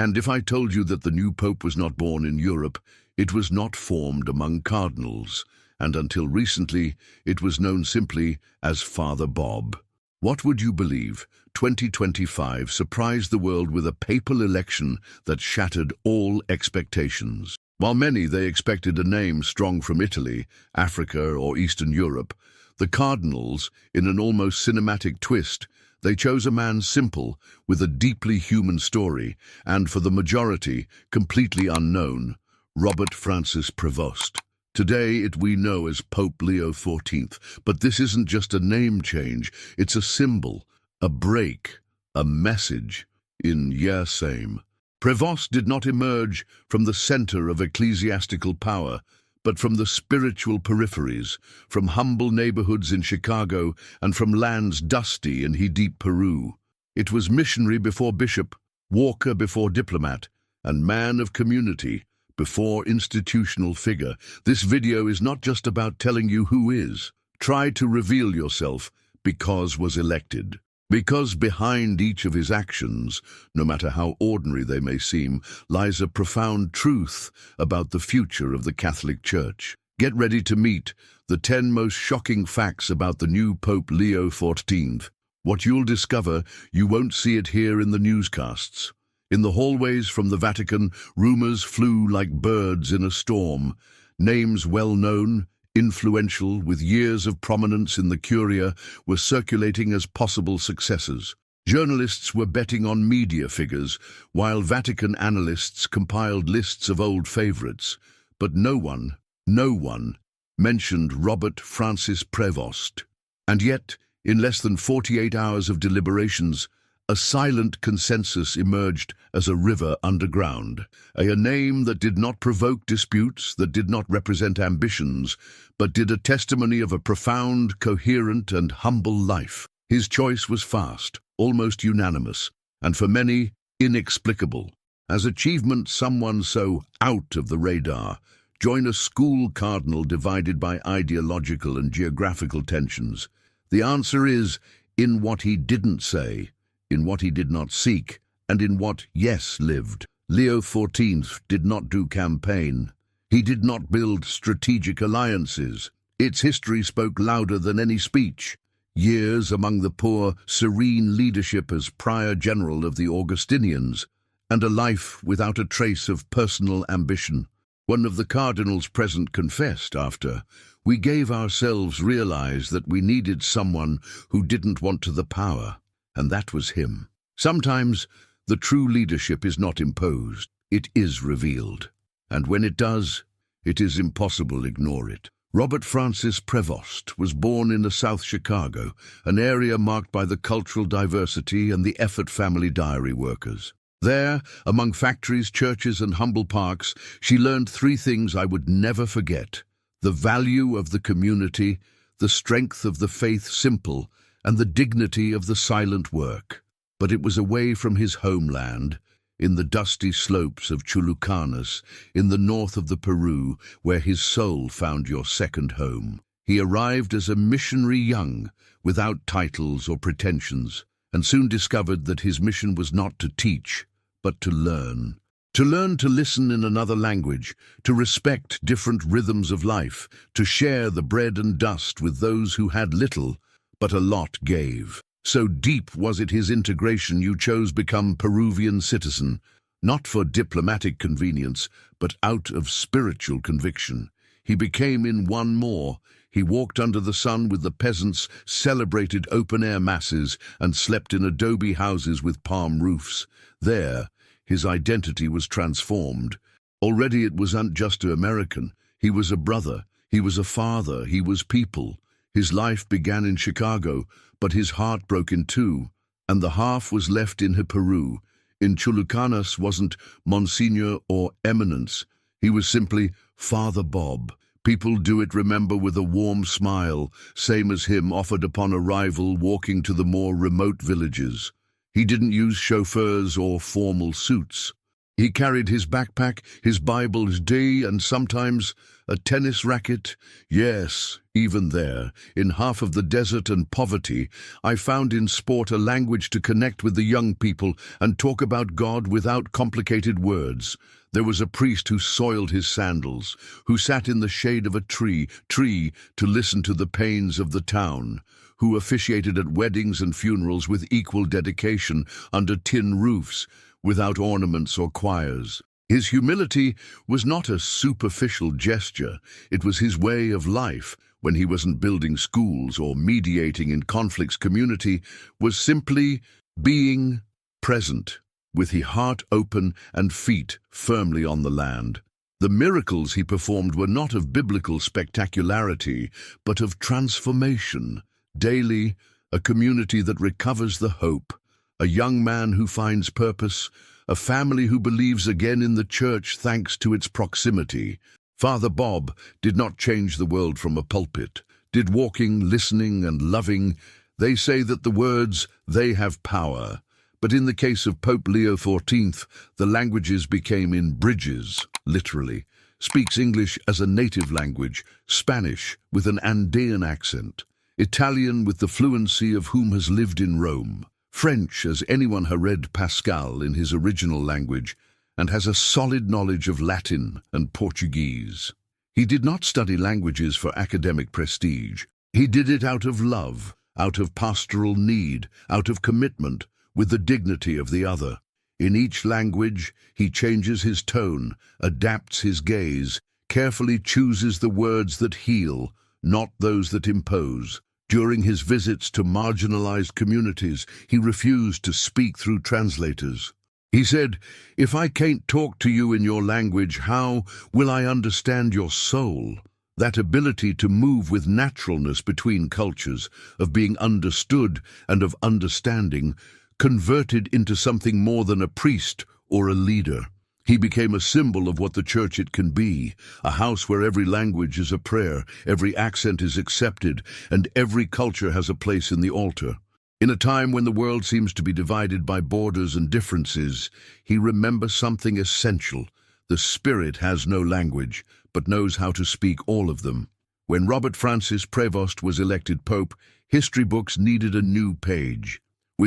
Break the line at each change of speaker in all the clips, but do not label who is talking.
And if I told you that the new pope was not born in Europe, it was not formed among cardinals, and until recently it was known simply as Father Bob. What would you believe? 2025 surprised the world with a papal election that shattered all expectations. While many they expected a name strong from Italy, Africa, or Eastern Europe, the cardinals, in an almost cinematic twist, they chose a man simple, with a deeply human story, and for the majority, completely unknown, Robert Francis Prevost. Today we know as Pope Leo XIV, but this isn't just a name change, it's a symbol, a break, a message in Same. Prevost did not emerge from the center of ecclesiastical power, but from the spiritual peripheries, from humble neighborhoods in Chicago and from lands dusty in deep Peru. It was missionary before bishop, walker before diplomat, and man of community before institutional figure. This video is not just about telling you who is. Try to reveal yourself because was elected. Because behind each of his actions, no matter how ordinary they may seem, lies a profound truth about the future of the Catholic Church. Get ready to meet the 10 most shocking facts about the new Pope Leo XIV. What you'll discover, you won't see it here in the newscasts. In the hallways from the Vatican, rumors flew like birds in a storm. Names well known, influential, with years of prominence in the Curia, were circulating as possible successors. Journalists were betting on media figures, while Vatican analysts compiled lists of old favorites. But no one mentioned Robert Francis Prevost. And yet, in less than 48 hours of deliberations, a silent consensus emerged as a river underground, a name that did not provoke disputes, that did not represent ambitions, but did a testimony of a profound, coherent, and humble life. His choice was fast, almost unanimous, and for many, inexplicable. As achievement, someone so out of the radar join a school cardinal divided by ideological and geographical tensions? The answer is in what he didn't say, in what he did not seek, and in what, yes, lived. Leo XIV did not do campaign. He did not build strategic alliances. Its history spoke louder than any speech. Years among the poor, serene leadership as prior general of the Augustinians, and a life without a trace of personal ambition. One of the cardinals present confessed after, "We gave ourselves realize that we needed someone who didn't want to the power." And that was him. Sometimes the true leadership is not imposed, it is revealed. And when it does, it is impossible to ignore it. Robert Francis Prevost was born in South Chicago, an area marked by the cultural diversity and the Effort family diary workers. There, among factories, churches, and humble parks, she learned 3 things I would never forget: the value of the community, the strength of the faith simple, and the dignity of the silent work. But it was away from his homeland, in the dusty slopes of Chulucanas, in the north of the Peru, where his soul found your second home. He arrived as a missionary young, without titles or pretensions, and soon discovered that his mission was not to teach, but to learn. To learn to listen in another language, to respect different rhythms of life, to share the bread and dust with those who had little, but a lot gave. So deep was it his integration you chose become Peruvian citizen, not for diplomatic convenience, but out of spiritual conviction. He became in one more. He walked under the sun with the peasants, celebrated open-air masses, and slept in adobe houses with palm roofs. There, his identity was transformed. Already it wasn't just American. He was a brother, he was a father, he was people. His life began in Chicago, but his heart broke in 2, and the half was left in Peru. In Chulucanas wasn't Monsignor or Eminence. He was simply Father Bob. People do it remember with a warm smile, same as him offered upon arrival walking to the more remote villages. He didn't use chauffeurs or formal suits. He carried his backpack, his Bible, his day, and sometimes a tennis racket. Yes, even there, in half of the desert and poverty, I found in sport a language to connect with the young people and talk about God without complicated words. There was a priest who soiled his sandals, who sat in the shade of a tree to listen to the pains of the town, who officiated at weddings and funerals with equal dedication under tin roofs, without ornaments or choirs. His humility was not a superficial gesture. It was his way of life. When he wasn't building schools or mediating in conflicts, community was simply being present, with his heart open and feet firmly on the land. The miracles he performed were not of biblical spectacularity, but of transformation. Daily, a community that recovers the hope, a young man who finds purpose, a family who believes again in the church thanks to its proximity. Father Bob did not change the world from a pulpit, did walking, listening, and loving. They say that the words, they have power. But in the case of Pope Leo XIV, the languages became in bridges, literally. Speaks English as a native language, Spanish with an Andean accent, Italian with the fluency of whom has lived in Rome, French as anyone who read Pascal in his original language, and has a solid knowledge of Latin and Portuguese. He did not study languages for academic prestige. He did it out of love, out of pastoral need, out of commitment, with the dignity of the other. In each language, he changes his tone, adapts his gaze, carefully chooses the words that heal, not those that impose. During his visits to marginalized communities, he refused to speak through translators. He said, "If I can't talk to you in your language, how will I understand your soul?" That ability to move with naturalness between cultures, of being understood and of understanding, converted into something more than a priest or a leader. He became a symbol of what the church it can be, a house where every language is a prayer, every accent is accepted, and every culture has a place in the altar. In a time when the world seems to be divided by borders and differences, he remembers something essential. The Spirit has no language, but knows how to speak all of them. When Robert Francis Prevost was elected Pope, history books needed a new page.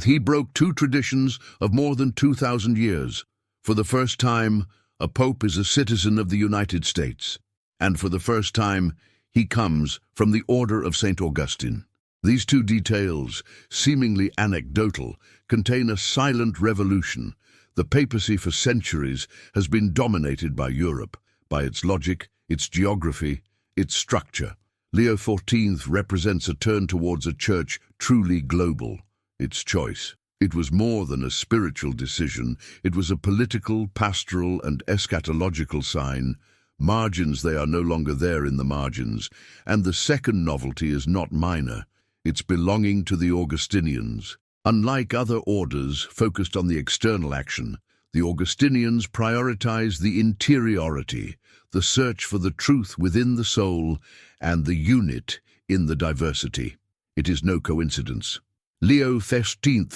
He broke two traditions of more than 2,000 years. For the first time, a pope is a citizen of the United States. And for the first time, he comes from the Order of St. Augustine. These two details, seemingly anecdotal, contain a silent revolution. The papacy for centuries has been dominated by Europe, by its logic, its geography, its structure. Leo XIV represents a turn towards a church truly global. Its choice. It was more than a spiritual decision. It was a political, pastoral, and eschatological sign. Margins, they are no longer there in the margins. And the second novelty is not minor. It's belonging to the Augustinians. Unlike other orders focused on the external action, the Augustinians prioritize the interiority, the search for the truth within the soul, and the unit in the diversity. It is no coincidence. Leo XIII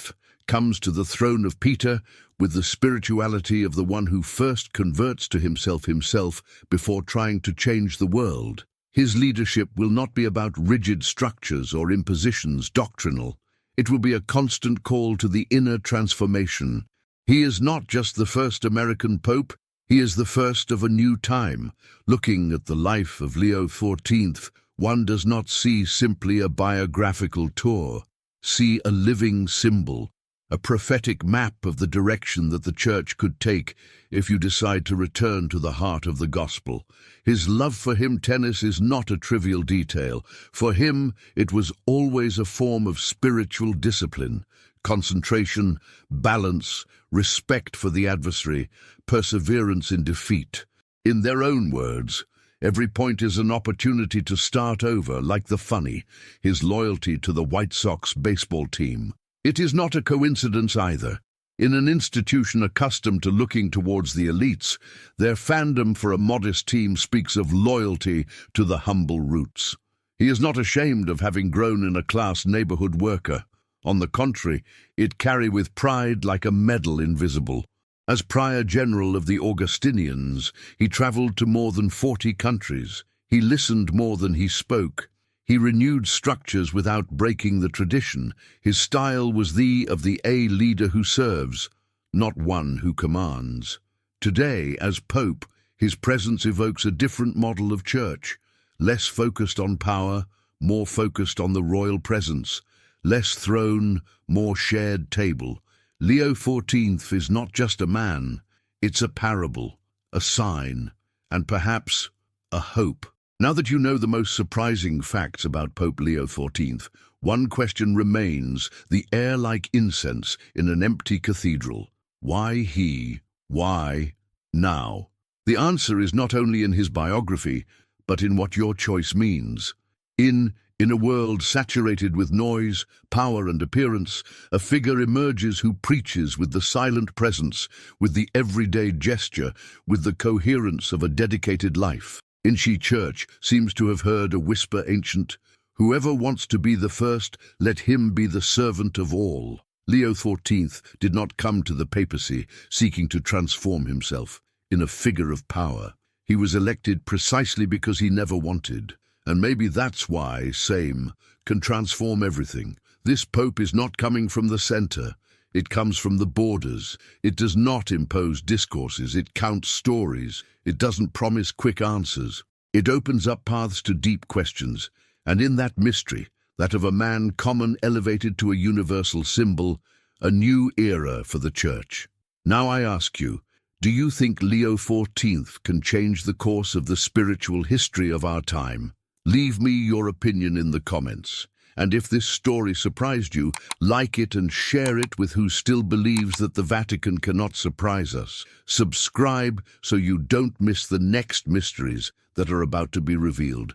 comes to the throne of Peter with the spirituality of the one who first converts to himself before trying to change the world. His leadership will not be about rigid structures or impositions doctrinal. It will be a constant call to the inner transformation. He is not just the first American pope, he is the first of a new time. Looking at the life of Leo XIV, one does not see simply a biographical tour. See a living symbol, a prophetic map of the direction that the church could take if you decide to return to the heart of the gospel. His love for tennis is not a trivial detail. For him, it was always a form of spiritual discipline, concentration, balance, respect for the adversary, perseverance in defeat. In their own words, every point is an opportunity to start over, like the funny, his loyalty to the White Sox baseball team. It is not a coincidence either. In an institution accustomed to looking towards the elites, their fandom for a modest team speaks of loyalty to the humble roots. He is not ashamed of having grown in a class neighborhood worker. On the contrary, it carry with pride like a medal invisible. As prior general of the Augustinians, he traveled to more than 40 countries. He listened more than he spoke. He renewed structures without breaking the tradition. His style was of the leader who serves, not one who commands. Today, as Pope, his presence evokes a different model of church, less focused on power, more focused on the royal presence, less throne, more shared table. Leo XIV is not just a man, it's a parable, a sign, and perhaps a hope. Now that you know the most surprising facts about Pope Leo XIV, one question remains: the air like incense in an empty cathedral. Why he? Why now? The answer is not only in his biography, but in what your choice means. In a world saturated with noise, power and appearance, a figure emerges who preaches with the silent presence, with the everyday gesture, with the coherence of a dedicated life. Inchi Church seems to have heard a whisper ancient: whoever wants to be the first, let him be the servant of all. Leo XIV did not come to the papacy seeking to transform himself in a figure of power. He was elected precisely because he never wanted. And maybe that's why same can transform everything. This Pope is not coming from the center. It comes from the borders. It does not impose discourses. It counts stories. It doesn't promise quick answers. It opens up paths to deep questions. And in that mystery, that of a man common elevated to a universal symbol, a new era for the Church. Now I ask you, do you think Leo XIV can change the course of the spiritual history of our time? Leave me your opinion in the comments. And if this story surprised you, like it and share it with who still believes that the Vatican cannot surprise us. Subscribe so you don't miss the next mysteries that are about to be revealed.